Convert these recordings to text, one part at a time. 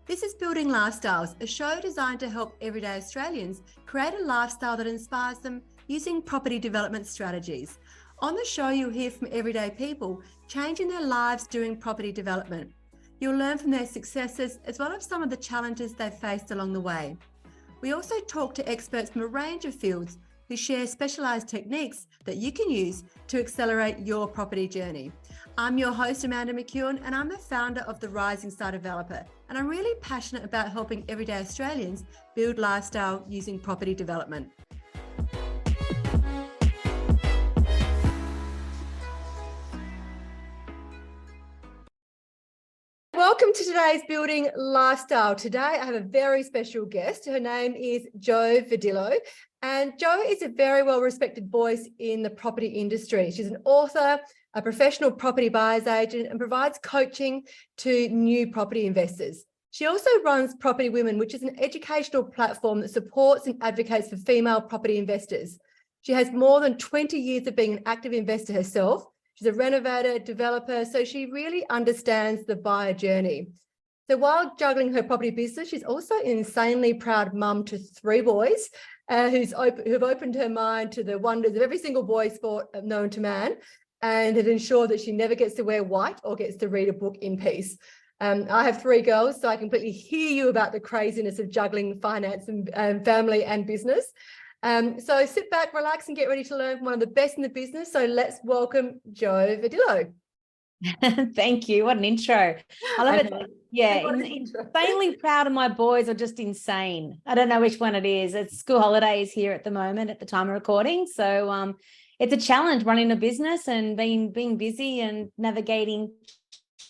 This is Building Lifestyles, a show designed to help everyday Australians create a lifestyle that inspires them using property development strategies. On the show, you'll hear from everyday people changing their lives doing property development. You'll learn from their successes as well as some of the challenges they've faced along the way. We also talk to experts from a range of fields who share specialised techniques that you can use to accelerate your property journey. I'm your host, Amanda McEwen, and I'm the founder of the Rising Star Developer. And I'm really passionate about helping everyday Australians build lifestyle using property development. Welcome to today's Building Lifestyle. Today, I have a very special guest. Her name is Jo Verdillo. And Jo is a very well-respected voice in the property industry. She's an author, a professional property buyer's agent, and provides coaching to new property investors. She also runs Property Women, which is an educational platform that supports and advocates for female property investors. She has more than 20 years of being an active investor herself. She's a renovator, developer, so she really understands the buyer journey. So while juggling her property business, she's also an insanely proud mum to 3 boys who've opened her mind to the wonders of every single boy sport known to man, and have ensured that she never gets to wear white or gets to read a book in peace. I have 3 girls, so I completely hear you about the craziness of juggling finance and family and business. So sit back, relax, and get ready to learn from one of the best in the business. So let's welcome Jo Verdillo. Thank you. What an intro. I love it. Yeah, insanely proud of my boys are just insane. I don't know which one it is. It's school holidays here at the moment at the time of recording. So it's a challenge running a business and being busy and navigating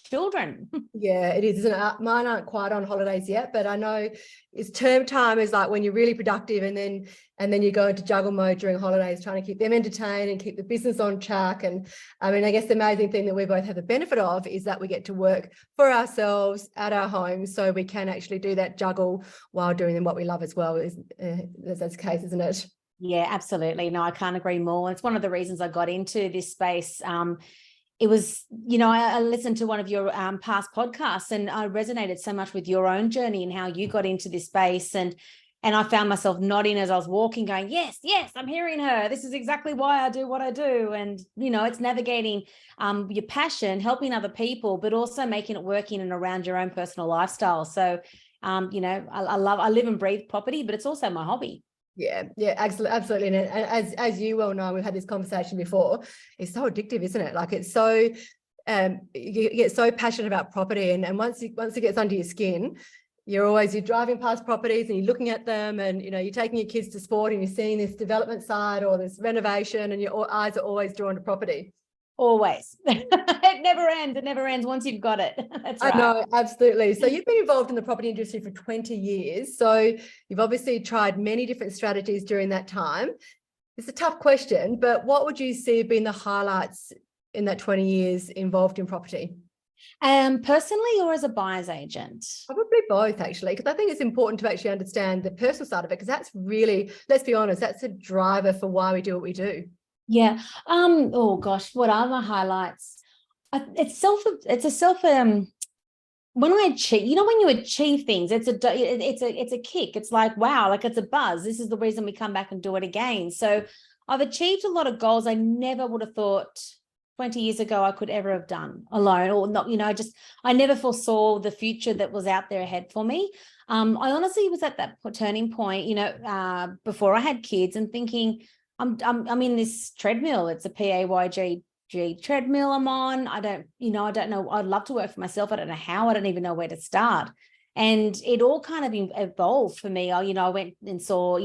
children. Yeah, it is, isn't it? Mine aren't quite on holidays yet, but I know it's term time is like when you're really productive, and then you go into juggle mode during holidays, trying to keep them entertained and keep the business on track. And I mean, I guess the amazing thing that we both have the benefit of is that we get to work for ourselves at our homes, so we can actually do that juggle while doing what we love as well. That's the case, isn't it? Yeah, absolutely. No, I can't agree more. It's one of the reasons I got into this space. It was, I listened to one of your past podcasts, and I resonated so much with your own journey and how you got into this space. And I found myself nodding as I was walking, going, yes, I'm hearing her. This is exactly why I do what I do. And, it's navigating your passion, helping other people, but also making it work in and around your own personal lifestyle. So, I live and breathe property, but it's also my hobby. Yeah, absolutely. And as you well know, we've had this conversation before, it's so addictive, isn't it? Like it's so, you get so passionate about property, and once it gets under your skin, you're driving past properties and you're looking at them, and you're taking your kids to sport and you're seeing this development side or this renovation, and your eyes are always drawn to property. Always. It never ends once you've got it. That's right. I know, absolutely. So you've been involved in the property industry for 20 years. So you've obviously tried many different strategies during that time. It's a tough question, but what would you see have been the highlights in that 20 years involved in property? Personally, or as a buyer's agent? Probably both, actually, because I think it's important to actually understand the personal side of it, because that's really, let's be honest, that's a driver for why we do what we do. Yeah. Oh gosh, what are the highlights? It's when I achieve, when you achieve things, it's a kick. It's like, wow, like it's a buzz. This is the reason we come back and do it again. So I've achieved a lot of goals I never would have thought 20 years ago I could ever have done alone, or not, I never foresaw the future that was out there ahead for me. I honestly was at that turning point, before I had kids, and thinking, I'm in this treadmill. It's a PAYG treadmill I'm on. I don't know. I'd love to work for myself. I don't know how. I don't even know where to start. And it all kind of evolved for me. I went and saw,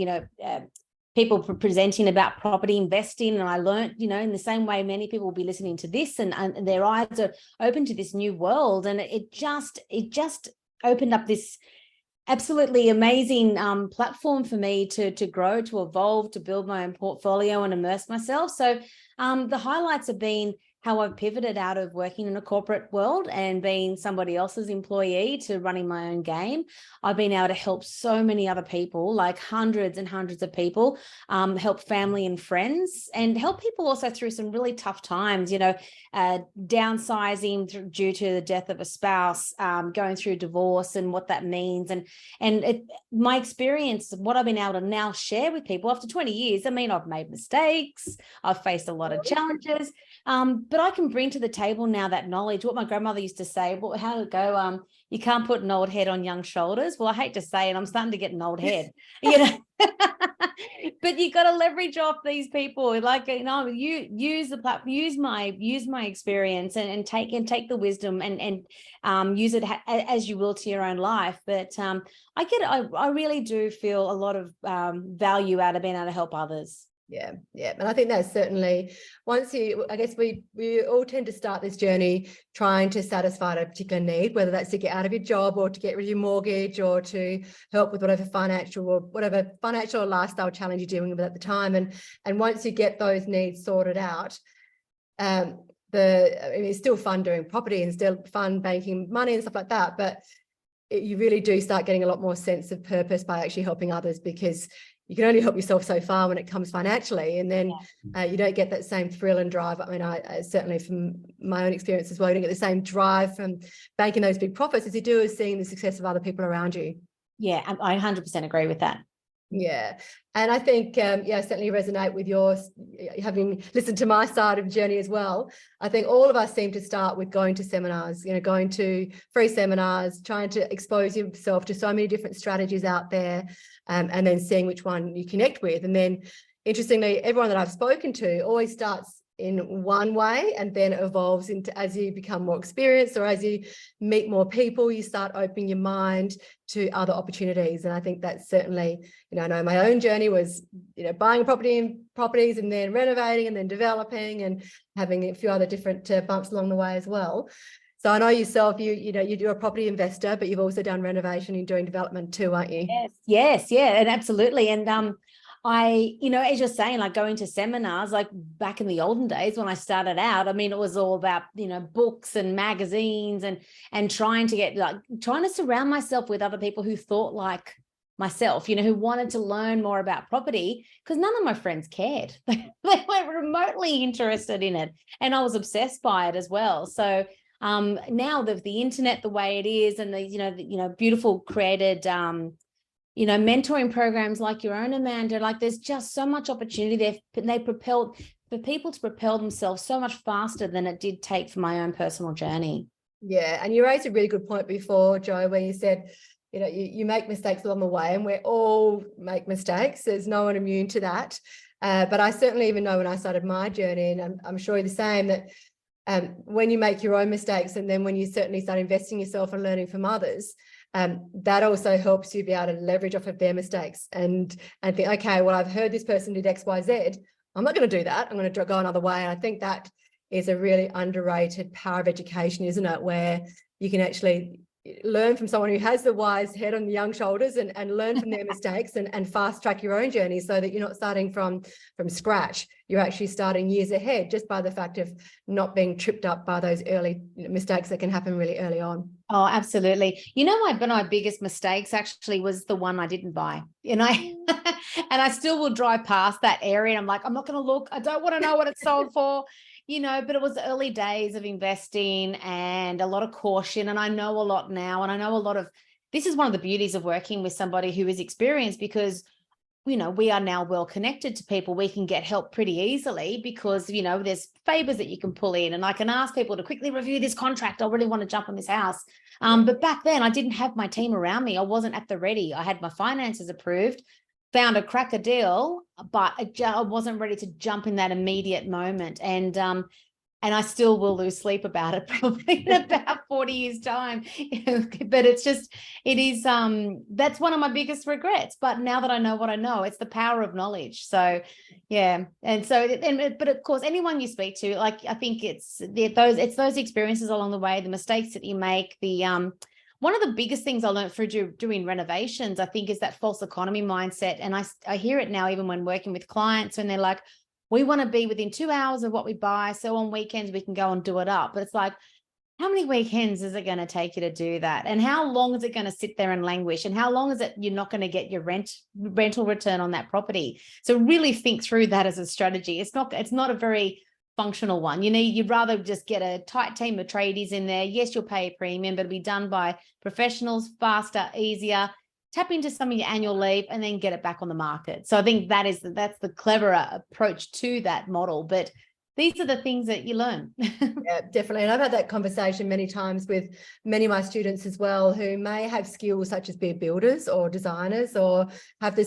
people presenting about property investing, and I learned, in the same way many people will be listening to this, and their eyes are open to this new world. And it just opened up this absolutely amazing platform for me to grow, to evolve, to build my own portfolio and immerse myself. So the highlights have been how I've pivoted out of working in a corporate world and being somebody else's employee to running my own game. I've been able to help so many other people, like hundreds and hundreds of people, help family and friends, and help people also through some really tough times, downsizing due to the death of a spouse, going through divorce and what that means. My experience, what I've been able to now share with people after 20 years, I mean, I've made mistakes, I've faced a lot of challenges, but I can bring to the table now that knowledge. What my grandmother used to say, well, how did it go? You can't put an old head on young shoulders. Well, I hate to say it, I'm starting to get an old head, but you got to leverage off these people. Like, you use the platform, use my experience and take the wisdom and use it as you will to your own life. But I really do feel a lot of value out of being able to help others. Yeah. And I think that's certainly, I guess we all tend to start this journey trying to satisfy a particular need, whether that's to get out of your job or to get rid of your mortgage or to help with whatever financial or lifestyle challenge you're dealing with at the time. And once you get those needs sorted out, it's still fun doing property and still fun banking money and stuff like that. But you really do start getting a lot more sense of purpose by actually helping others, because you can only help yourself so far when it comes financially, and then you don't get that same thrill and drive. I mean, I certainly from my own experience as well, you don't get the same drive from banking those big profits as you do as seeing the success of other people around you. Yeah, I 100% agree with that. Yeah. And I think, I certainly resonate with yours, having listened to my side of the journey as well. I think all of us seem to start with going to seminars, going to free seminars, trying to expose yourself to so many different strategies out there, and then seeing which one you connect with. And then interestingly, everyone that I've spoken to always starts in one way and then evolves into, as you become more experienced or as you meet more people, you start opening your mind to other opportunities. And I think that's certainly, I know my own journey was, buying properties and then renovating and then developing and having a few other different bumps along the way as well. So I know yourself, you're a property investor, but you've also done renovation and doing development too, aren't you? Yes, yeah, and absolutely. And as you're saying, like going to seminars, like back in the olden days when I started out, I mean, it was all about, books and magazines and trying to surround myself with other people who thought like myself, who wanted to learn more about property, because none of my friends cared. They weren't remotely interested in it. And I was obsessed by it as well. So now the internet, the way it is, and the beautiful created mentoring programs like your own, Amanda, like there's just so much opportunity there. They propelled for people to propel themselves so much faster than it did take for my own personal journey. Yeah. And you raised a really good point before, Jo, where you said, you make mistakes along the way, and we all make mistakes. There's no one immune to that. But I certainly even know when I started my journey, and I'm sure you're the same, that when you make your own mistakes and then when you certainly start investing yourself and learning from others, that also helps you be able to leverage off of their mistakes and think, okay, well, I've heard this person did X, Y, Z. I'm not going to do that. I'm going to go another way. And I think that is a really underrated power of education, isn't it? Where you can actually learn from someone who has the wise head on the young shoulders and learn from their mistakes and fast track your own journey, so that you're not starting from scratch. You're actually starting years ahead just by the fact of not being tripped up by those early mistakes that can happen really early on. Oh, absolutely. One of my biggest mistakes actually was the one I didn't buy. And I still will drive past that area and I'm like, I'm not going to look. I don't want to know what it's sold for. But it was the early days of investing and a lot of caution. And I know a lot now. And I know this is one of the beauties of working with somebody who is experienced, because, we are now well connected to people. We can get help pretty easily because, there's favors that you can pull in, and I can ask people to quickly review this contract. I really want to jump on this house. But back then I didn't have my team around me. I wasn't at the ready. I had my finances approved, found a cracker deal, but I wasn't ready to jump in that immediate moment. And I still will lose sleep about it probably in about 40 years time. But that's one of my biggest regrets. But now that I know what I know, it's the power of knowledge. So, yeah. But of course, anyone you speak to, like, I think it's those experiences along the way, the mistakes that you make, one of the biggest things I learned through doing renovations, I think, is that false economy mindset. And I hear it now, even when working with clients, when they're like, we want to be within 2 hours of what we buy. So on weekends, we can go and do it up. But it's like, how many weekends is it going to take you to do that? And how long is it going to sit there and languish? And how long is it you're not going to get your rental return on that property? So really think through that as a strategy. It's not a very functional one. You'd rather just get a tight team of tradies in there. Yes, you'll pay a premium, but it'll be done by professionals, faster, easier. Tap into some of your annual leave and then get it back on the market. So I think that's the cleverer approach to that model. But these are the things that you learn. Yeah, definitely. And I've had that conversation many times with many of my students as well, who may have skills such as be builders or designers, or have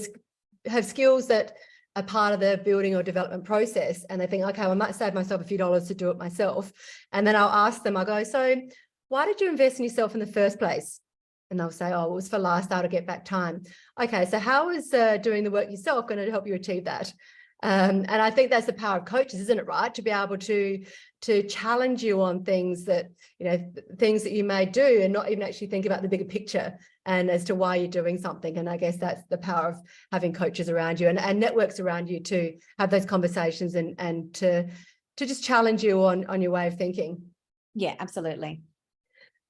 skills that are part of the building or development process. And they think, okay, well, I might save myself a few dollars to do it myself. And then I'll ask them, I go, so why did you invest in yourself in the first place? And they'll say, oh, it was for lifestyle to get back time. Okay, so how is doing the work yourself going to help you achieve that? And I think that's the power of coaches, isn't it, right? To be able to challenge you on things that, things that you may do and not even actually think about the bigger picture and as to why you're doing something. And I guess that's the power of having coaches around you and networks around you to have those conversations and to just challenge you on your way of thinking. Yeah, absolutely.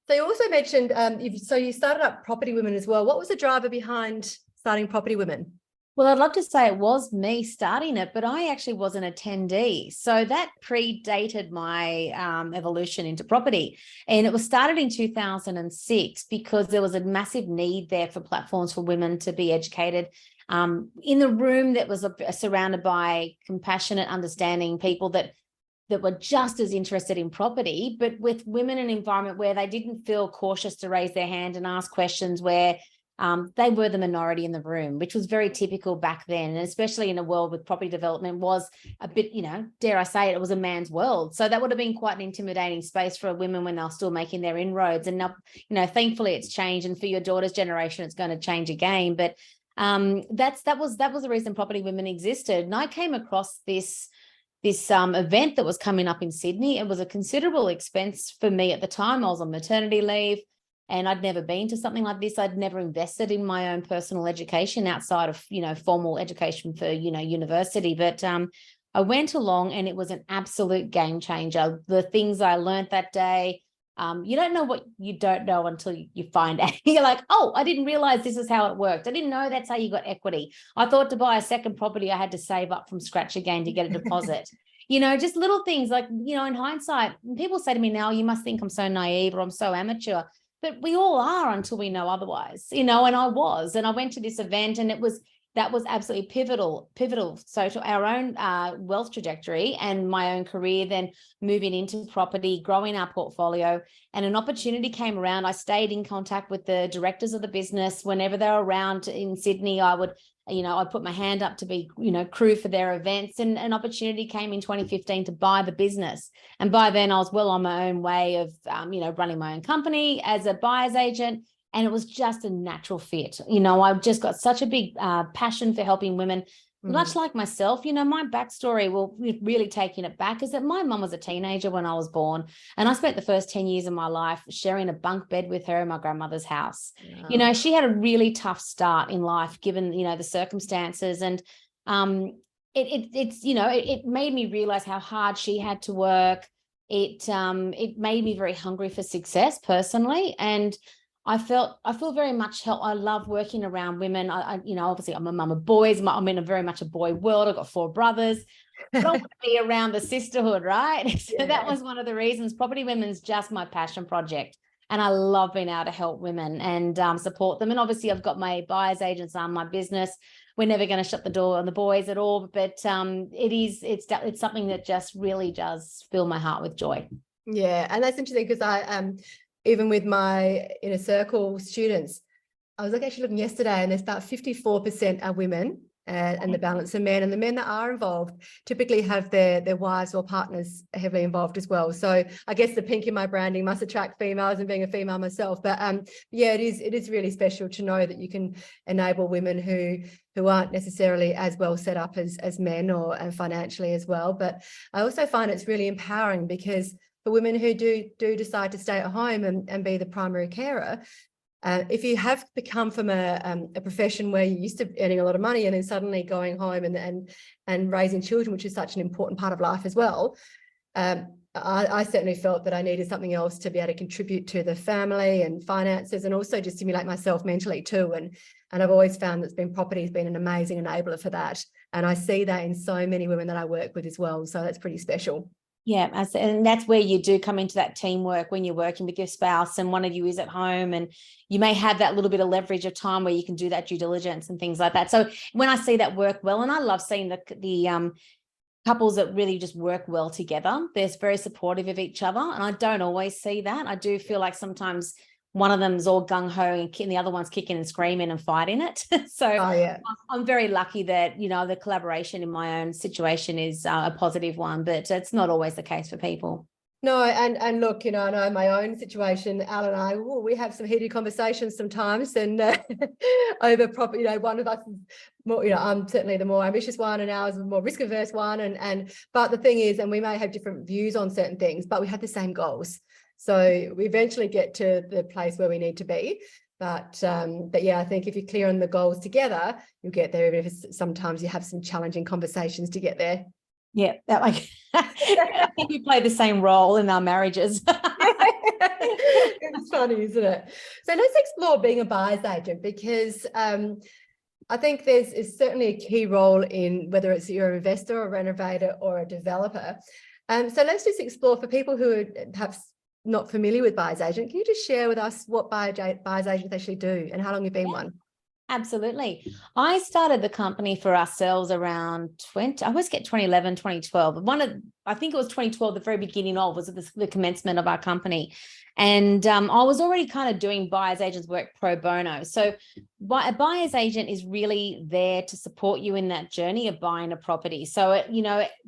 So you also mentioned, you started up Property Women as well. What was the driver behind starting Property Women? Well, I'd love to say it was me starting it, but I actually was an attendee. So that predated my evolution into property. And it was started in 2006 because there was a massive need there for platforms for women to be educated in the room that was surrounded by compassionate, understanding people that were just as interested in property, but with women in an environment where they didn't feel cautious to raise their hand and ask questions, where they were the minority in the room, which was very typical back then. And especially in a world with property development was a bit, dare I say it was a man's world. So that would have been quite an intimidating space for women when they're still making their inroads. And now, thankfully it's changed. And for your daughter's generation, it's going to change again. But that was the reason Property Women existed. And I came across this event that was coming up in Sydney. It was a considerable expense for me at the time. I was on maternity leave. And I'd never been to something like this. I'd never invested in my own personal education outside of, formal education for, university. But I went along and it was an absolute game changer. The things I learned that day, you don't know what you don't know until you find out. You're like, oh, I didn't realize this is how it worked. I didn't know that's how you got equity. I thought to buy a second property, I had to save up from scratch again to get a deposit. Just little things like, in hindsight, people say to me now, you must think I'm so naive or I'm so amateur. But we all are until we know otherwise, and I went to this event and that was absolutely pivotal. So to our own wealth trajectory and my own career, then moving into property, growing our portfolio, and an opportunity came around. I stayed in contact with the directors of the business. Whenever they were around in Sydney, I would, I'd put my hand up to be, crew for their events, and an opportunity came in 2015 to buy the business. And by then I was well on my own way of, running my own company as a buyer's agent. And it was just a natural fit. I've just got such a big passion for helping women, much like myself. My backstory, really taking it back, is that my mum was a teenager when I was born. And I spent the first 10 years of my life sharing a bunk bed with her in my grandmother's house. Wow. She had a really tough start in life, given, the circumstances. And it made me realize how hard she had to work. It made me very hungry for success personally. And I feel very much help. I love working around women. Obviously I'm a mum of boys. I'm in very much a boy world. I've got 4 brothers. I don't want to be around the sisterhood, right? So that was one of the reasons. Property Women's just my passion project. And I love being able to help women and support them. And obviously I've got my buyer's agents on my business. We're never going to shut the door on the boys at all. But it's something that just really does fill my heart with joy. Yeah. And that's interesting because I even with my inner circle students, I was actually looking yesterday, and there's about 54% are women and the balance of men. And the men that are involved typically have their wives or partners heavily involved as well. So I guess the pink in my branding must attract females, and being a female myself. But yeah, it is really special to know that you can enable women who aren't necessarily as well set up as men and financially as well. But I also find it's really empowering, because for women who do decide to stay at home and be the primary carer, If you have become from a profession where you're used to earning a lot of money and then suddenly going home and raising children, which is such an important part of life as well, I certainly felt that I needed something else to be able to contribute to the family and finances, and also just stimulate myself mentally too. And I've always found that property has been an amazing enabler for that. And I see that in so many women that I work with as well. So that's pretty special. Yeah, and that's where you do come into that teamwork when you're working with your spouse and one of you is at home, and you may have that little bit of leverage of time where you can do that due diligence and things like that. So when I see that work well, and I love seeing the couples that really just work well together, they're very supportive of each other, and I don't always see that. I do feel like sometimes one of them's all gung-ho and the other one's kicking and screaming and fighting it. So yeah. I'm very lucky that, the collaboration in my own situation is a positive one, but it's not always the case for people. No, and look, I know my own situation, Al and I, we have some heated conversations sometimes, and over property, one of us is more, I'm certainly the more ambitious one, and ours is the more risk averse one. But the thing is, and we may have different views on certain things, but we have the same goals. So we eventually get to the place where we need to be. But yeah, I think if you're clear on the goals together, you'll get there, even if sometimes you have some challenging conversations to get there. Yeah, I think we play the same role in our marriages. It's funny, isn't it? So let's explore being a buyer's agent, because I think is certainly a key role in whether it's you're an investor, a renovator, or a developer. So let's just explore, for people who are perhaps not familiar with buyer's agent, can you just share with us what buyer's agents actually do and how long you've been one? Absolutely. I started the company for ourselves around 2011, 2012. I think it was 2012, the very beginning was the commencement of our company. And I was already kind of doing buyer's agents work pro bono. So a buyer's agent is really there to support you in that journey of buying a property. So,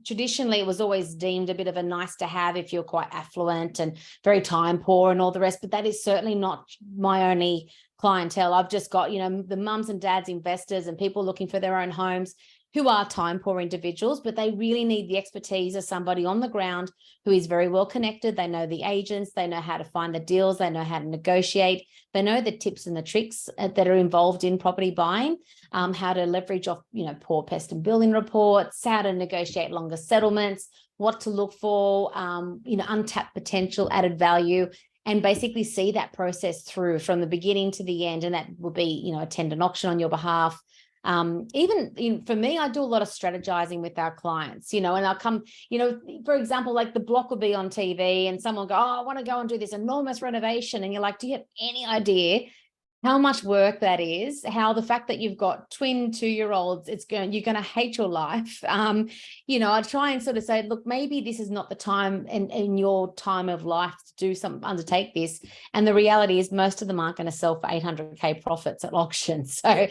traditionally it was always deemed a bit of a nice to have if you're quite affluent and very time poor and all the rest, but that is certainly not my only clientele. I've just got, the mums and dads, investors, and people looking for their own homes who are time poor individuals, but they really need the expertise of somebody on the ground who is very well connected. They know the agents, they know how to find the deals, they know how to negotiate, they know the tips and the tricks that are involved in property buying, how to leverage off, poor pest and building reports, how to negotiate longer settlements, what to look for, untapped potential, added value, and basically see that process through from the beginning to the end. And that will be, attend an auction on your behalf. Even for me, I do a lot of strategizing with our clients, and I'll come, for example, like the block will be on TV and someone will go, oh, I want to go and do this enormous renovation. And you're like, do you have any idea how much work that is, how the fact that you've got twin 2-year-olds, you're going to hate your life. I try and sort of say, look, maybe this is not the time in your time of life to undertake this. And the reality is most of them aren't going to sell for 800K profits at auction. So,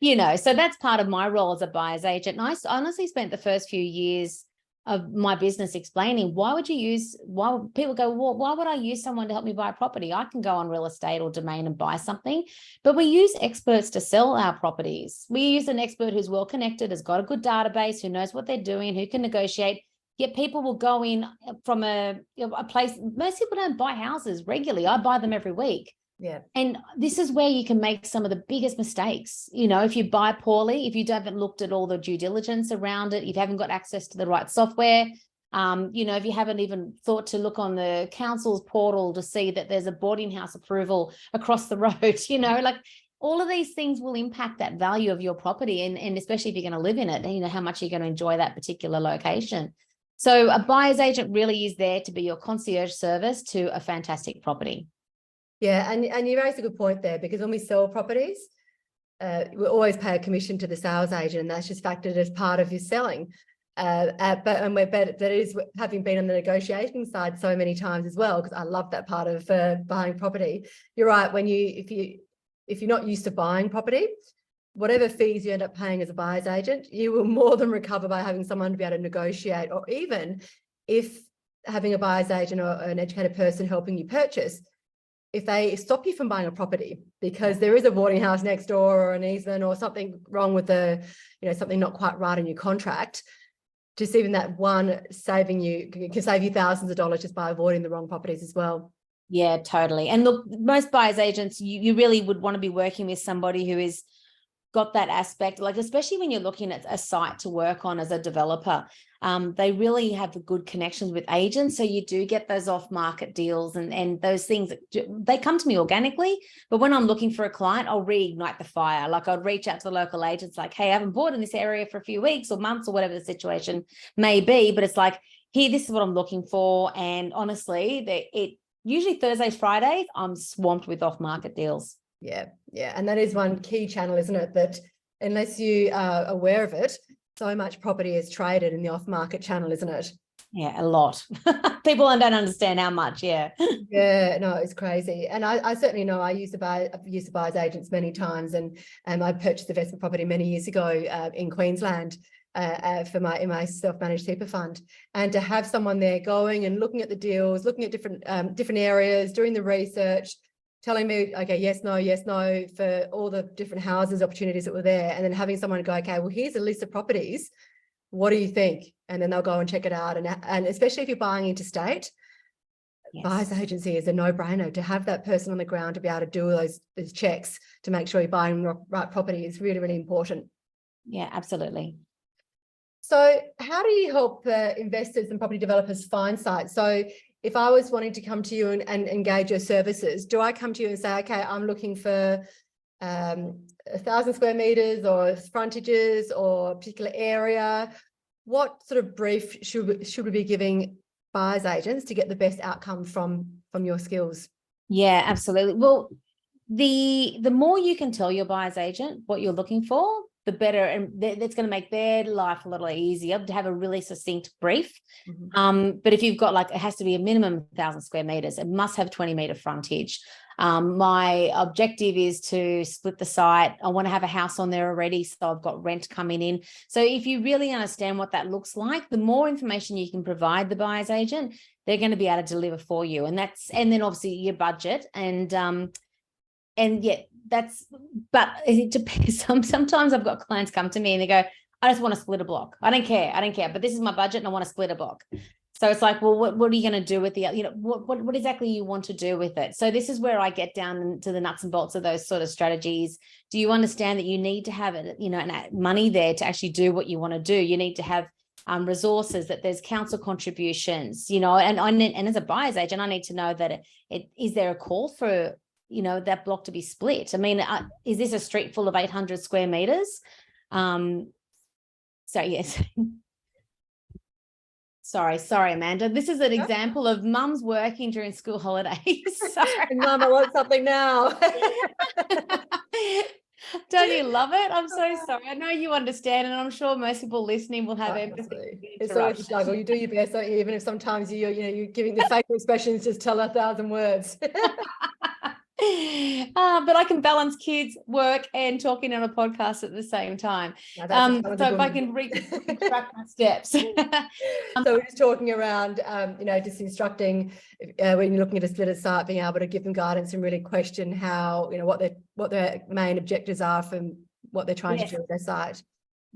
so that's part of my role as a buyer's agent. And I honestly spent the first few years of my business explaining why people go, well, why would I use someone to help me buy a property? I can go on real estate or domain and buy something, but we use experts to sell our properties. We use an expert who's well connected, has got a good database, who knows what they're doing, who can negotiate. Yet people will go in from a place. Most people don't buy houses regularly. I buy them every week. Yeah. And this is where you can make some of the biggest mistakes. If you buy poorly, if you haven't looked at all the due diligence around it, if you haven't got access to the right software, if you haven't even thought to look on the council's portal to see that there's a boarding house approval across the road, like all of these things will impact that value of your property. And especially if you're going to live in it, how much you're going to enjoy that particular location. So a buyer's agent really is there to be your concierge service to a fantastic property. Yeah, and you raised a good point there, because when we sell properties, we always pay a commission to the sales agent, and that's just factored as part of your selling. But that is having been on the negotiating side so many times as well, because I love that part of buying property. You're right, if you're not used to buying property, whatever fees you end up paying as a buyer's agent, you will more than recover by having someone to be able to negotiate, or even if having a buyer's agent or an educated person helping you purchase, if they stop you from buying a property because there is a boarding house next door or an easement or something wrong with something not quite right in your contract, just even that one can save you thousands of dollars just by avoiding the wrong properties as well. Yeah, totally. And look, most buyers agents, you really would want to be working with somebody who is got that aspect, like especially when you're looking at a site to work on as a developer, they really have good connections with agents. So you do get those off-market deals and those things, they come to me organically. But when I'm looking for a client, I'll reignite the fire. Like I'd reach out to the local agents like, hey, I haven't bought in this area for a few weeks or months or whatever the situation may be. But it's like, here, this is what I'm looking for. And honestly, it usually Thursdays, Fridays, I'm swamped with off-market deals. Yeah. And that is one key channel, isn't it? That unless you are aware of it, so much property is traded in the off-market channel, isn't it? Yeah, a lot. People don't understand how much. Yeah. Yeah, no, it's crazy. And I certainly know I've used to buyers agents many times, and I purchased investment property many years ago in Queensland for my self-managed super fund, and to have someone there going and looking at the deals, looking at different areas, doing the research, telling me, okay, yes, no, for all the different houses, opportunities that were there, and then having someone go, okay, well, here's a list of properties. What do you think? And then they'll go and check it out. And especially if you're buying interstate, yes, buyer's agency is a no-brainer. To have that person on the ground to be able to do those checks to make sure you're buying the right property is really, really important. Yeah, absolutely. So how do you help investors and property developers find sites? So if I was wanting to come to you and engage your services, do I come to you and say, okay, I'm looking for 1,000 square meters or frontages or a particular area? What sort of brief should we be giving buyers agents to get the best outcome from your skills? Yeah, absolutely. Well, the more you can tell your buyer's agent what you're looking for, the better, and that's going to make their life a little easier to have a really succinct brief. Mm-hmm. But if you've got it has to be a minimum 1,000 square meters. It must have 20-meter frontage. My objective is to split the site. I want to have a house on there already, so I've got rent coming in. So if you really understand what that looks like, the more information you can provide the buyer's agent, they're going to be able to deliver for you. And then obviously your budget and yeah, but it depends. Sometimes I've got clients come to me and they go, I just want to split a block. I don't care, but this is my budget and I want to split a block. So it's like, well, what are you going to do with what exactly you want to do with it? So this is where I get down to the nuts and bolts of those sort of strategies. Do you understand that you need to have money there to actually do what you want to do? You need to have resources, that there's council contributions, and as a buyer's agent, I need to know that is there a call for that block to be split? I mean, is this a street full of 800 square meters? So yes. Sorry, Amanda. This is an example of mums working during school holidays. Mum, I want something now. Don't you love it? I'm so sorry. I know you understand, and I'm sure most people listening will have empathy. It's always a struggle. You do your best, don't you? Even if sometimes you're giving the facial expressions, just tell 1,000 words. But I can balance kids, work, and talking on a podcast at the same time. So if I can retract my steps. So we're just talking around, just instructing when you're looking at a splitted site, being able to give them guidance and really question how, what their main objectives are from what they're trying to do with their site.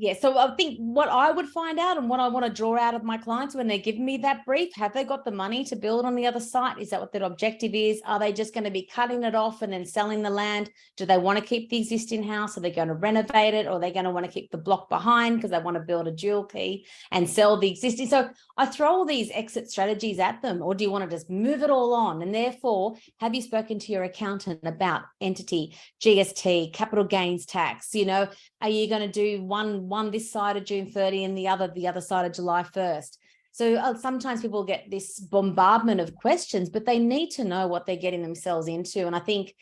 Yeah, so I think what I would find out and what I want to draw out of my clients when they're giving me that brief, have they got the money to build on the other site? Is that what their objective is? Are they just going to be cutting it off and then selling the land? Do they want to keep the existing house? Are they going to renovate it? Or are they going to want to keep the block behind because they want to build a dual key and sell the existing? So I throw all these exit strategies at them. Or do you want to just move it all on? And therefore, have you spoken to your accountant about entity, GST, capital gains tax? Are you going to do one this side of June 30 and the other side of July 1st? So sometimes people get this bombardment of questions, but they need to know what they're getting themselves into. And I think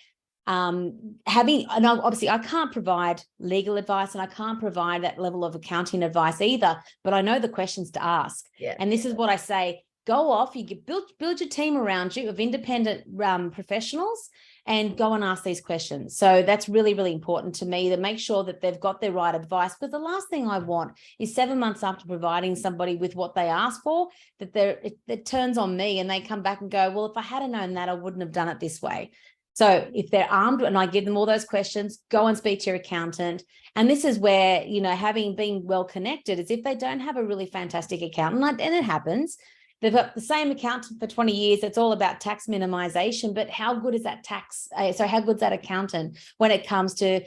obviously I can't provide legal advice and I can't provide that level of accounting advice either, but I know the questions to ask. Yeah. And this is what I say, go off, you build your team around you of independent professionals and go and ask these questions. So that's really, really important to me, to make sure that they've got their right advice. Because the last thing I want is 7 months after providing somebody with what they asked for, that it turns on me and they come back and go, well, if I had known that, I wouldn't have done it this way. So if they're armed and I give them all those questions, go and speak to your accountant. And this is where, having been well connected, is if they don't have a really fantastic accountant, and it happens, they've got the same accountant for 20 years. It's all about tax minimization, but how good is that how good's that accountant when it comes to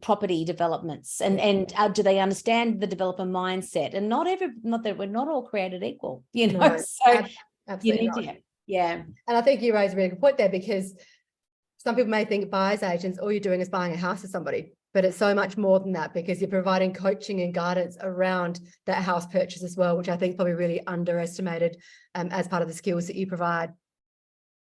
property developments, and do they understand the developer mindset? And not that we're not all created equal, No, so absolutely you not. need to, yeah. And I think you raised a really good point there, because some people may think buyer's agents, all you're doing is buying a house for somebody, but it's so much more than that, because you're providing coaching and guidance around that house purchase as well, which I think is probably really underestimated as part of the skills that you provide.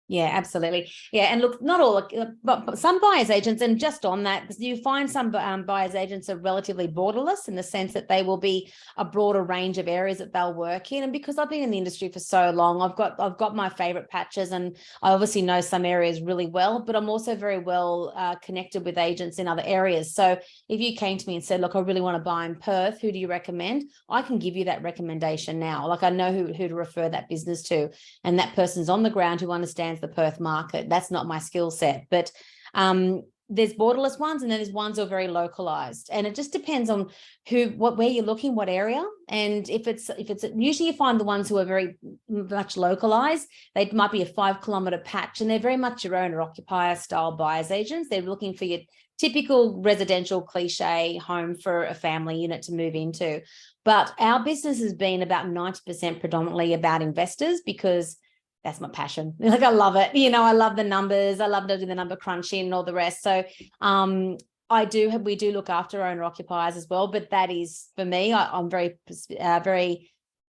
Yeah, absolutely. Yeah, and look, not all, but some buyer's agents, and just on that, you find some buyer's agents are relatively borderless in the sense that they will be a broader range of areas that they'll work in. And because I've been in the industry for so long, I've got my favorite patches, and I obviously know some areas really well, but I'm also very well connected with agents in other areas. So if you came to me and said, look, I really want to buy in Perth, who do you recommend? I can give you that recommendation now. Like, I know who to refer that business to, and that person's on the ground who understands the Perth market. That's not my skill set, but there's borderless ones, and then there's ones that are very localized, and it just depends on where you're looking, what area. And if it's usually you find the ones who are very much localized, they might be a 5-kilometer patch, and they're very much your owner occupier style buyers agents. They're looking for your typical residential cliche home for a family unit to move into. But our business has been about 90% predominantly about investors, because that's my passion. Like, I love it. I love the numbers. I love doing the number crunching and all the rest. So we do look after owner occupiers as well, but that is, for me, I'm very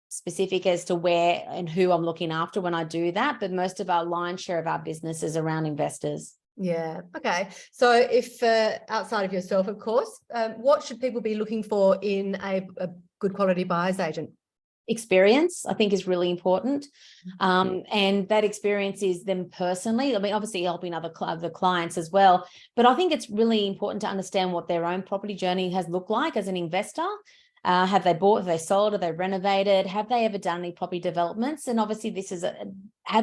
specific as to where and who I'm looking after when I do that. But most of our lion's share of our business is around investors. Yeah. Okay. So if outside of yourself, of course, what should people be looking for in a good quality buyer's agent? Experience, I think, is really important. And that experience is them personally. I mean, obviously helping other clients as well. But I think it's really important to understand what their own property journey has looked like as an investor. Have they bought, have they sold, have they renovated, have they ever done any property developments? And obviously this is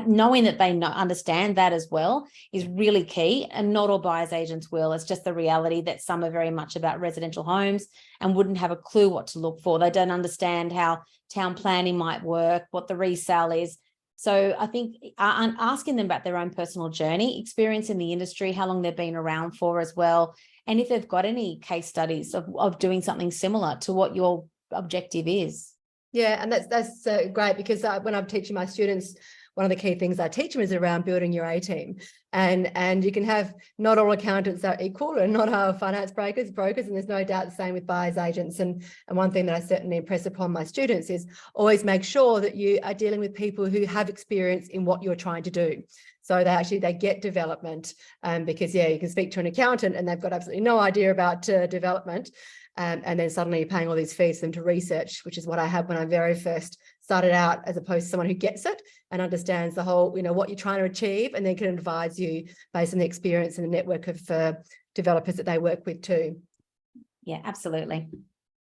knowing that they understand that as well is really key. And not all buyers agents will. It's just the reality that some are very much about residential homes and wouldn't have a clue what to look for. They don't understand how town planning might work, what the resale is. So I think asking them about their own personal journey, experience in the industry, how long they've been around for as well, and if they've got any case studies of doing something similar to what your objective is. Yeah, and that's great, because when I'm teaching my students, one of the key things I teach them is around building your A team. And you can have, not all accountants are equal, and not all finance brokers, and there's no doubt the same with buyers agents. And one thing that I certainly impress upon my students is always make sure that you are dealing with people who have experience in what you're trying to do. So they get development, because you can speak to an accountant and they've got absolutely no idea about development. And then suddenly you're paying all these fees for them to research, which is what I had when I very first started out, as opposed to someone who gets it and understands the whole, what you're trying to achieve, and then can advise you based on the experience and the network of developers that they work with too. Yeah, absolutely.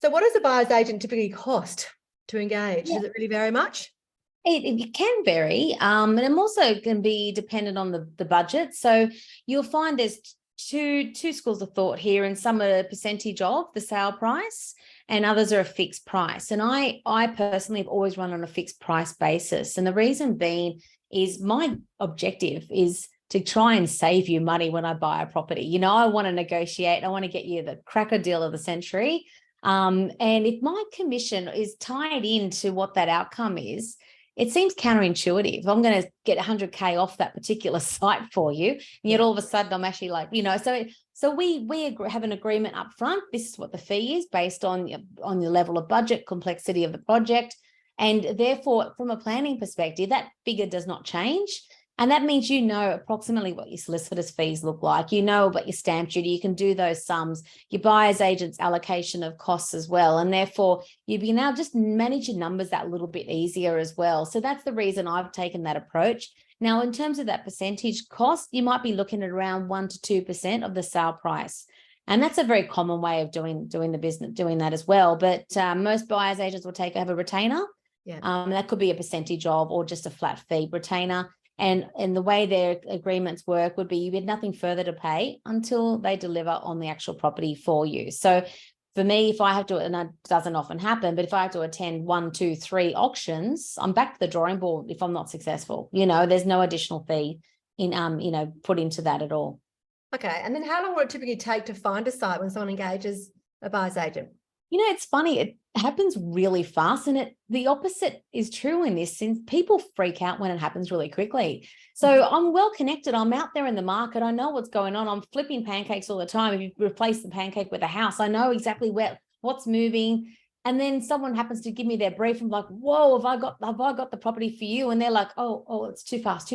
So what does a buyer's agent typically cost to engage? Does it really vary much? It can vary, and it also can be dependent on the budget. So you'll find there's two schools of thought here, and some are a percentage of the sale price and others are a fixed price. And I personally have always run on a fixed price basis. And the reason being is my objective is to try and save you money when I buy a property. I want to negotiate. I want to get you the cracker deal of the century. And if my commission is tied into what that outcome is, it seems counterintuitive. I'm going to get 100K off that particular site for you, and yet all of a sudden I'm actually like, so we have an agreement up front. This is what the fee is based on your level of budget, complexity of the project. And therefore, from a planning perspective, that figure does not change. And that means approximately what your solicitor's fees look like. About your stamp duty. You can do those sums, your buyer's agent's allocation of costs as well. And therefore, you can now just manage your numbers that little bit easier as well. So that's the reason I've taken that approach. Now, in terms of that percentage cost, you might be looking at around 1% to 2% of the sale price. And that's a very common way of doing the business, doing that as well. But most buyer's agents will have a retainer. Yeah. That could be a percentage of, or just a flat fee retainer. And the way their agreements work would be you had nothing further to pay until they deliver on the actual property for you. So for me, if I have to, and it doesn't often happen, but if I have to attend 1, 2, 3 auctions, I'm back to the drawing board if I'm not successful. There's no additional fee put into that at all. Okay. And then how long will it typically take to find a site when someone engages a buyer's agent? It's funny, it happens really fast, and the opposite is true in this, since people freak out when it happens really quickly. So I'm well connected. I'm out there in the market. I know what's going on. I'm flipping pancakes all the time. If you replace the pancake with a house, I know exactly what's moving. And then someone happens to give me their brief. I'm like, whoa, have I got the property for you? And they're like, oh, it's too fast.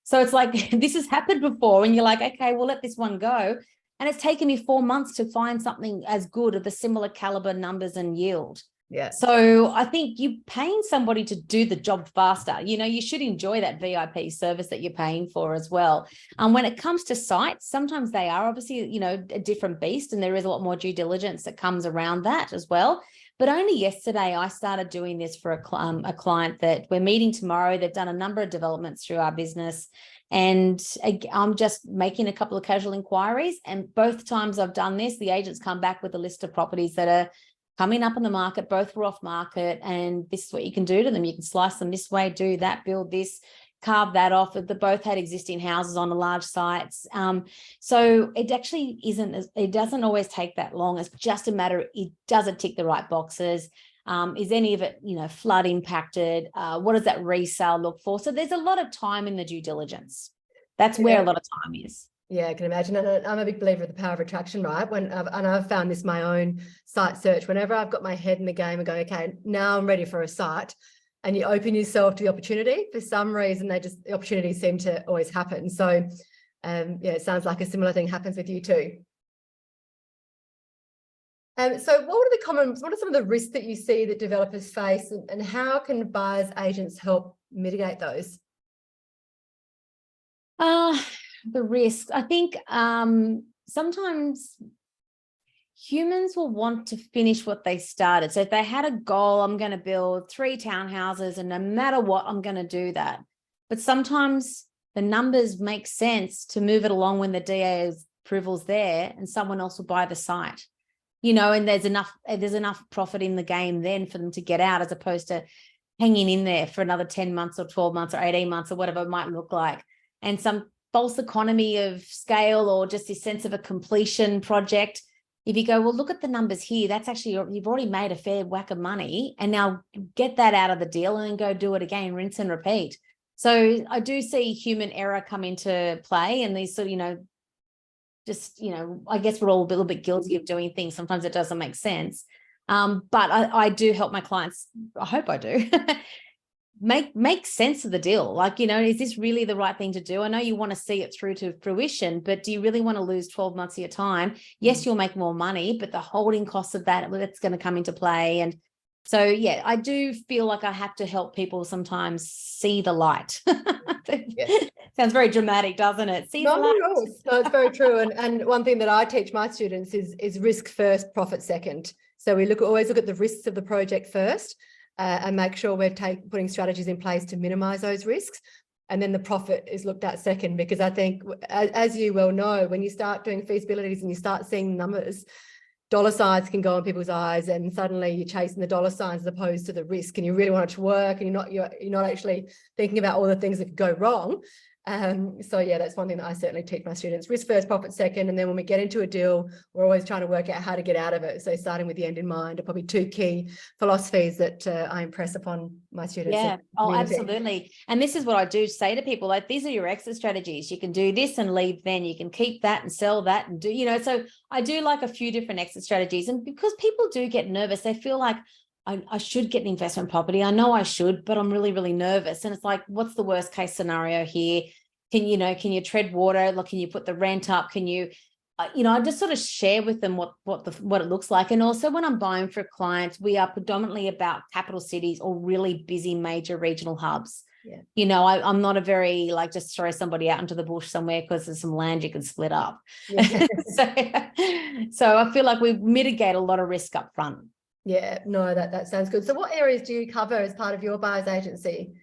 So it's like, this has happened before, and you're like, okay, we'll let this one go. And it's taken me 4 months to find something as good of the similar caliber, numbers, and yield. Yeah. So I think you're paying somebody to do the job faster. You should enjoy that VIP service that you're paying for as well. When it comes to sites, sometimes they are obviously, a different beast, and there is a lot more due diligence that comes around that as well. But only yesterday I started doing this for a client that we're meeting tomorrow. They've done a number of developments through our business, and I'm just making a couple of casual inquiries. And both times I've done this, the agents come back with a list of properties that are coming up on the market. Both were off market, and this is what you can do to them. You can slice them this way, do that, build this, carve that off. They both had existing houses on the large sites. So it actually it doesn't always take that long. It's just a matter of, does it tick the right boxes? Is any of it, flood impacted? What does that resale look for? So there's a lot of time in the due diligence. That's where a lot of time is. Yeah, I can imagine. And I'm a big believer of the power of attraction, right? And I've found this my own site search. Whenever I've got my head in the game and going, okay, now I'm ready for a site, and you open yourself to the opportunity, for some reason, the opportunities seem to always happen. So it sounds like a similar thing happens with you too. So what are some of the risks that you see that developers face, and how can buyers agents help mitigate those? The risks, I think sometimes humans will want to finish what they started. So if they had a goal, I'm going to build 3 townhouses, and no matter what, I'm going to do that. But sometimes the numbers make sense to move it along when the DA's approval's there, and someone else will buy the site. And there's enough profit in the game then for them to get out, as opposed to hanging in there for another 10 months or 12 months or 18 months or whatever it might look like. And some false economy of scale, or just this sense of a completion project. If you go, well, look at the numbers here, that's actually, you've already made a fair whack of money, and now get that out of the deal and then go do it again, rinse and repeat. So I do see human error come into play, and these sort of, I guess we're all a little bit guilty of doing things. Sometimes it doesn't make sense. But I do help my clients. I hope I do. make sense of the deal. Like, is this really the right thing to do? I know you want to see it through to fruition, but do you really want to lose 12 months of your time? Yes, you'll make more money, but the holding costs of that's going to come into play. And so, yeah, I do feel like I have to help people sometimes see the light. Yeah. Sounds very dramatic, doesn't it? See the light. No, it's very true. And one thing that I teach my students is risk first, profit second. So we always look at the risks of the project first, and make sure we're putting strategies in place to minimize those risks. And then the profit is looked at second, because I think, as you well know, when you start doing feasibilities and you start seeing numbers, dollar signs can go in people's eyes, and suddenly you're chasing the dollar signs as opposed to the risk, and you really want it to work, and you're not actually thinking about all the things that could go wrong. So yeah, that's one thing that I certainly teach my students: risk first, profit second. And then when we get into a deal, we're always trying to work out how to get out of it. So starting with the end in mind are probably 2 key philosophies that I impress upon my students. Yeah, absolutely. And this is what I do say to people, like, these are your exit strategies. You can do this and leave then. You can keep that and sell that and do, so I do like a few different exit strategies. And because people do get nervous, they feel like, I should get an investment property. I know I should, but I'm really, really nervous. And it's like, what's the worst case scenario here? Can you tread water? Like, can you put the rent up? Can you, I just sort of share with them what it looks like. And also when I'm buying for clients, we are predominantly about capital cities or really busy major regional hubs. Yeah. I'm not a very just throw somebody out into the bush somewhere because there's some land you can split up. Yeah. so I feel like we mitigate a lot of risk up front. Yeah, no, that sounds good. So what areas do you cover as part of your buyer's agency?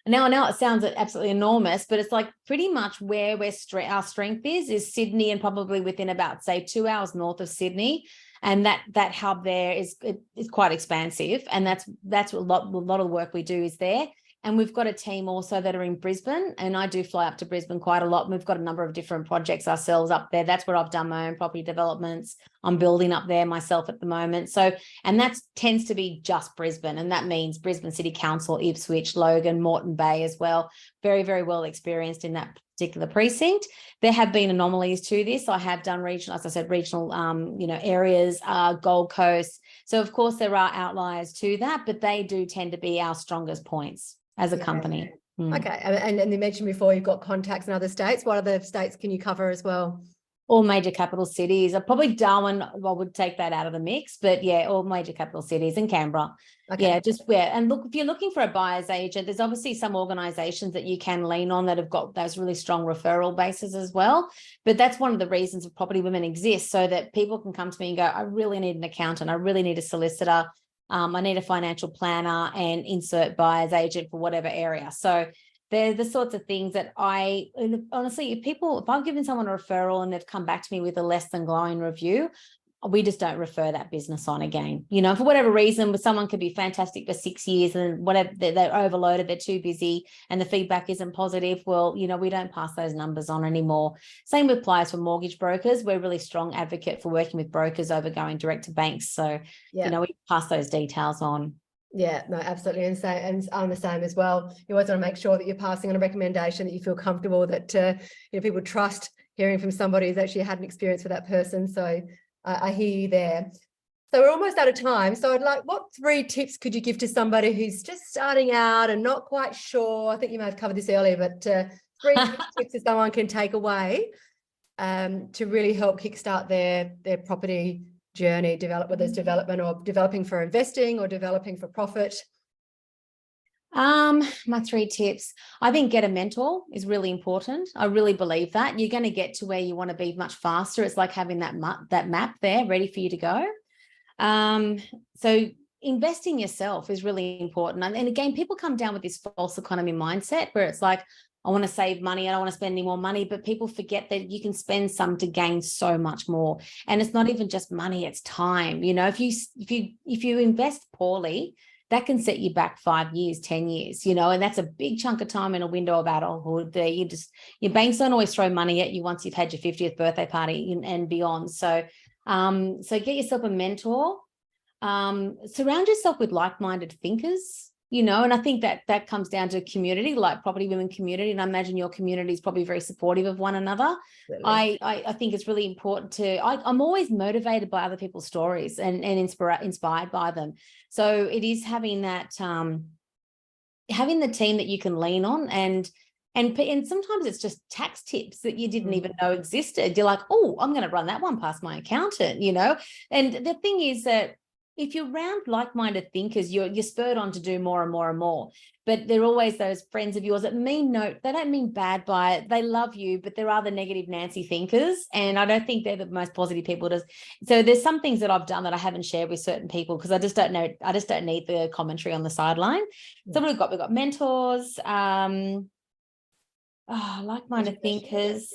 Now it sounds absolutely enormous, but it's like pretty much where our strength is Sydney, and probably within about, say, 2 hours north of Sydney. And that hub there is quite expansive, and that's a lot of the work we do is there. And we've got a team also that are in Brisbane, and I do fly up to Brisbane quite a lot. We've got a number of different projects ourselves up there. That's where I've done my own property developments. I'm building up there myself at the moment. So, and that tends to be just Brisbane, and that means Brisbane City Council, Ipswich, Logan, Moreton Bay as well. Very, very well experienced in that particular precinct. There have been anomalies to this. I have done regional, as I said, regional, areas, Gold Coast. So of course there are outliers to that, but they do tend to be our strongest points as a company. Okay. And you mentioned before you've got contacts in other states. What other states can you cover as well? All major capital cities. Probably Darwin, I would take that out of the mix, but yeah, all major capital cities and Canberra. Okay. Yeah, just where. And look, if you're looking for a buyer's agent, there's obviously some organisations that you can lean on that have got those really strong referral bases as well. But that's one of the reasons that Property Women exists, so that people can come to me and go, I really need an accountant, I really need a solicitor, I need a financial planner, and insert buyer's agent for whatever area. So they're the sorts of things that honestly, if I've given someone a referral and they've come back to me with a less than glowing review, we just don't refer that business on again. For whatever reason, someone could be fantastic for 6 years and whatever, they're overloaded, they're too busy, and the feedback isn't positive. Well, we don't pass those numbers on anymore. Same applies for mortgage brokers. We're a really strong advocate for working with brokers over going direct to banks. So, we pass those details on. Yeah, no, absolutely. And I'm the same as well. You always want to make sure that you're passing on a recommendation that you feel comfortable, that people trust hearing from somebody who's actually had an experience with that person. So I hear you there. So we're almost out of time. So what 3 tips could you give to somebody who's just starting out and not quite sure? I think you may have covered this earlier, but 3 tips that someone can take away to really help kickstart their property journey, whether it's development or developing for investing or developing for profit. My 3 tips. I think get a mentor is really important. I really believe that. You're going to get to where you want to be much faster. It's like having that map there ready for you to go. So invest in yourself is really important. And again, people come down with this false economy mindset where it's like, I want to save money, I don't want to spend any more money, but people forget that you can spend some to gain so much more. And it's not even just money, it's time. If you invest poorly, that can set you back 5 years, 10 years, and that's a big chunk of time in a window of adulthood there. Your banks don't always throw money at you once you've had your 50th birthday party and beyond. So get yourself a mentor, surround yourself with like-minded thinkers. And I think that comes down to community, like Property Women community. And I imagine your community is probably very supportive of one another. I think it's really important I'm always motivated by other people's stories and inspired by them. So it is having that, having the team that you can lean on, and sometimes it's just tax tips that you didn't even know existed. You're like, oh, I'm going to run that one past my accountant, And the thing is that if you're around like-minded thinkers, you're spurred on to do more and more and more. But there are always those friends of yours that they don't mean bad by it. They love you, but there are the negative Nancy thinkers. And I don't think they're the most positive people. So there's some things that I've done that I haven't shared with certain people because I just don't know. I just don't need the commentary on the sideline. So we've got mentors, like-minded thinkers.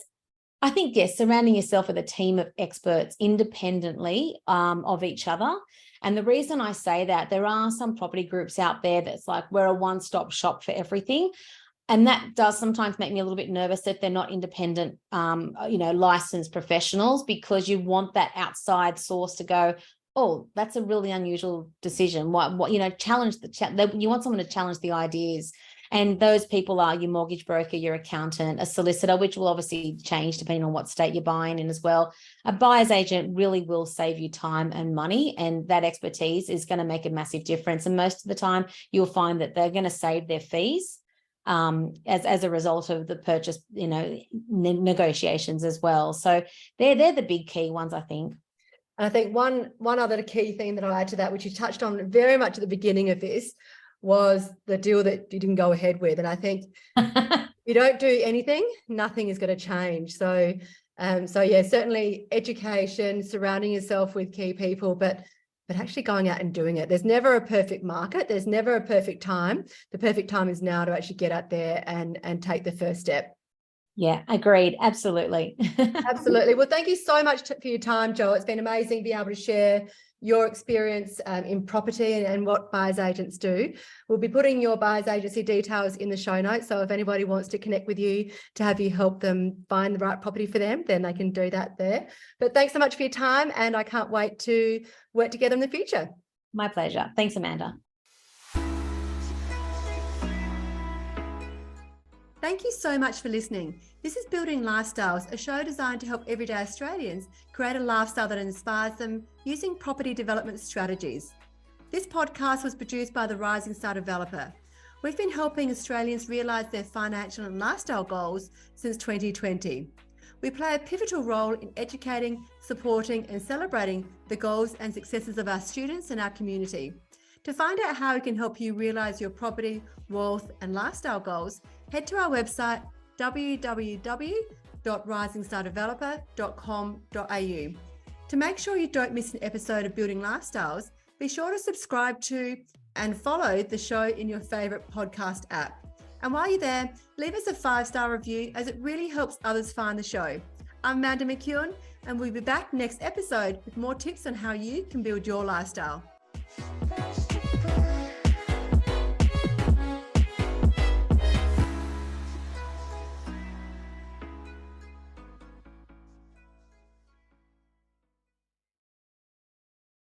I think, yes, surrounding yourself with a team of experts independently of each other. And the reason I say that, there are some property groups out there that's like, we're a one-stop shop for everything. And that does sometimes make me a little bit nervous that they're not independent, licensed professionals, because you want that outside source to go, oh, that's a really unusual decision. You want someone to challenge the ideas. And those people are your mortgage broker, your accountant, a solicitor, which will obviously change depending on what state you're buying in as well. A buyer's agent really will save you time and money, and that expertise is going to make a massive difference. And most of the time you'll find that they're going to save their fees as a result of the purchase, negotiations as well. So they're the big key ones, I think. And I think one other key thing that I'll add to that, which you touched on very much at the beginning of this, was the deal that you didn't go ahead with. And I think you don't do anything, nothing is going to change. So yeah, certainly education, surrounding yourself with key people, but actually going out and doing it. There's never a perfect market. There's never a perfect time. The perfect time is now to actually get out there and take the first step. Yeah, agreed. Absolutely. Absolutely. Well, thank you so much for your time, Jo. It's been amazing to be able to share your experience in property and what buyer's agents do. We'll be putting your buyer's agency details in the show notes. So if anybody wants to connect with you to have you help them find the right property for them, then they can do that there. But thanks so much for your time, and I can't wait to work together in the future. My pleasure. Thanks, Amanda. Thank you so much for listening. This is Building Lifestyles, a show designed to help everyday Australians create a lifestyle that inspires them using property development strategies. This podcast was produced by the Rising Star Developer. We've been helping Australians realise their financial and lifestyle goals since 2020. We play a pivotal role in educating, supporting and celebrating the goals and successes of our students and our community. To find out how we can help you realise your property, wealth and lifestyle goals, head to our website www.risingstardeveloper.com.au. To make sure you don't miss an episode of Building Lifestyles, be sure to subscribe to and follow the show in your favourite podcast app. And while you're there, leave us a 5-star review, as it really helps others find the show. I'm Amanda McEwen, and we'll be back next episode with more tips on how you can build your lifestyle.